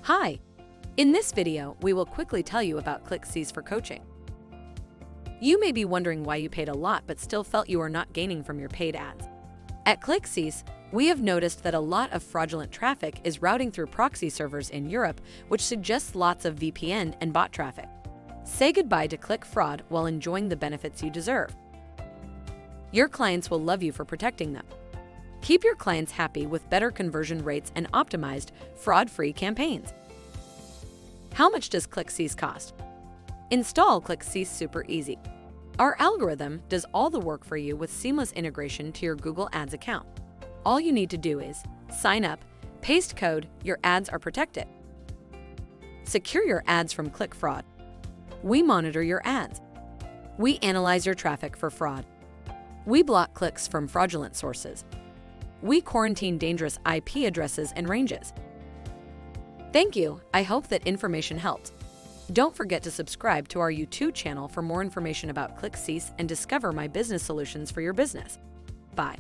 Hi! In this video, we will quickly tell you about ClickCease for Coaching. You may be wondering why you paid a lot but still felt you are not gaining from your paid ads. At ClickCease, we have noticed that a lot of fraudulent traffic is routing through proxy servers in Europe, which suggests lots of VPN and bot traffic. Say goodbye to click fraud while enjoying the benefits you deserve. Your clients will love you for protecting them. Keep your clients happy with better conversion rates and optimized, fraud-free campaigns. How much does ClickCease cost? Install ClickCease Super easy. Our algorithm does all the work for you with seamless integration to your Google Ads account. All you need to do is sign up, paste code, your ads are protected. Secure your ads from click fraud. We monitor your ads. We analyze your traffic for fraud. We block clicks from fraudulent sources. We quarantine dangerous IP addresses and ranges. Thank you. I hope that information helped. Don't forget to subscribe to our YouTube channel for more information about ClickCease and discover my business solutions for your business. Bye.